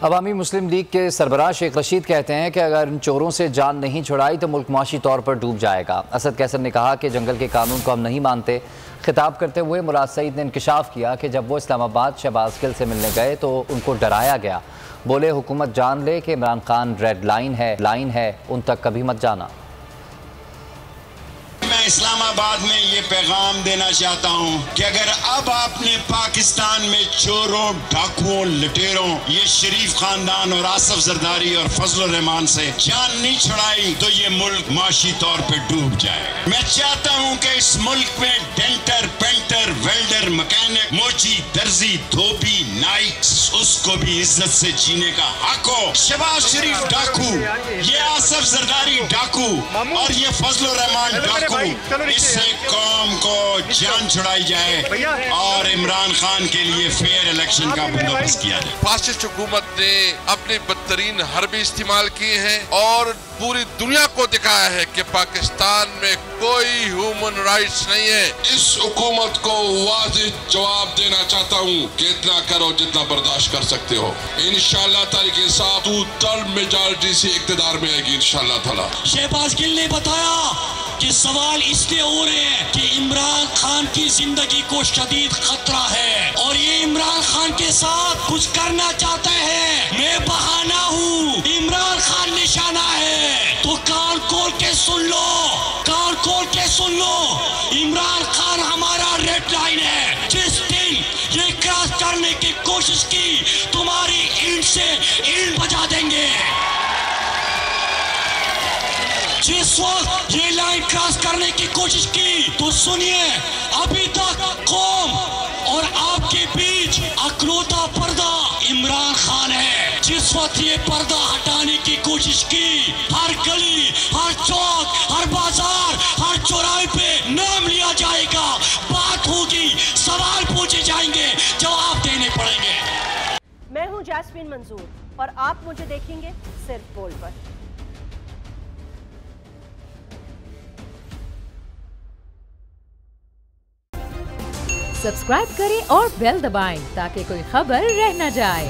अवामी मुस्लिम league के सरबराह शेख रशीद कहते हैं कि अगर इन चोरों से जान नहीं छुड़ाई तो मुल्क मुआशी तौर पर डूब जाएगा। असद कैसर ने कहा कि जंगल के कानून को हम नहीं मानते। खिताब करते हुए मुराद सईद ने इंकशाफ किया कि जब वो इस्लामाबाद शहबाज गिल से मिलने गए तो उनको डराया गया। बोले हुकूमत जान ले कि इमरान खान रेड लाइन है, उन तक कभी मत जाना। मैं इस्लामाबाद में ये पैगाम देना चाहता हूँ कि अगर अब आपने पाकिस्तान में चोरों, डाकुओं, लुटेरों, ये शरीफ खानदान और आसफ जरदारी और फजल रहमान से जान नहीं छुड़ाई तो ये मुल्क माशी तौर पे डूब जाएगा। मैं चाहता हूँ कि इस मुल्क में डेंटर, पेंटर, वेल्डर, मैकेनिक, मोची, दर्जी, धोबी, नाई, उसको भी इज्जत से जीने का हक हो। शहबाज शरीफ डाकू, ये आसफ जरदारी डाकू और ये फजल रहमान डाकू, इससे कौम को जान छुड़ाई जाए और इमरान खान के लिए फेयर इलेक्शन का बंदोबस्त किया जाए। फासिस्ट हुकूमत ने अपने बदतरीन हरबी इस्तेमाल किए हैं और पूरी दुनिया को दिखाया है कि पाकिस्तान में कोई ह्यूमन राइट्स नहीं है। इस हुकूमत को वाज़िह जवाब देना चाहता हूँ कि इतना करो जितना बर्दाश्त कर सकते हो। इंशाअल्लाह ताला के साथ तू तल मेजॉरिटी से इक़्तिदार में आएगी इंशाअल्लाह ताला। शहबाज गिल ने बताया कि सवाल इसलिए हो रहे हैं कि इमरान खान की जिंदगी को शदीद खतरा है और ये इमरान खान के साथ कुछ करना चाहते हैं। मैं बहाना हूँ, इमरान खान निशाना है, तो कान खोल के सुन लो, कान खोल के सुन लो। इमरान खान हमारा रेड लाइन है। जिस दिन ये क्रॉस करने की कोशिश की तुम्हारी ईंट से ईंट बजा देंगे। जिस वक्त ये लाइन क्रॉस करने की कोशिश की तो सुनिए, अभी तक कौम और आपके बीच अकलौता पर्दा इमरान खान है। जिस वक्त ये पर्दा हटाने की कोशिश की, हर गली, हर चौक, हर बाजार, हर चौराहे पे नाम लिया जाएगा, बात होगी, सवाल पूछे जाएंगे, जवाब देने पड़ेंगे। मैं हूँ जैस्मीन मंजूर और आप मुझे देखेंगे सिर्फ बोल पर। सब्सक्राइब करें और बेल दबाएं ताकि कोई खबर रह न जाए।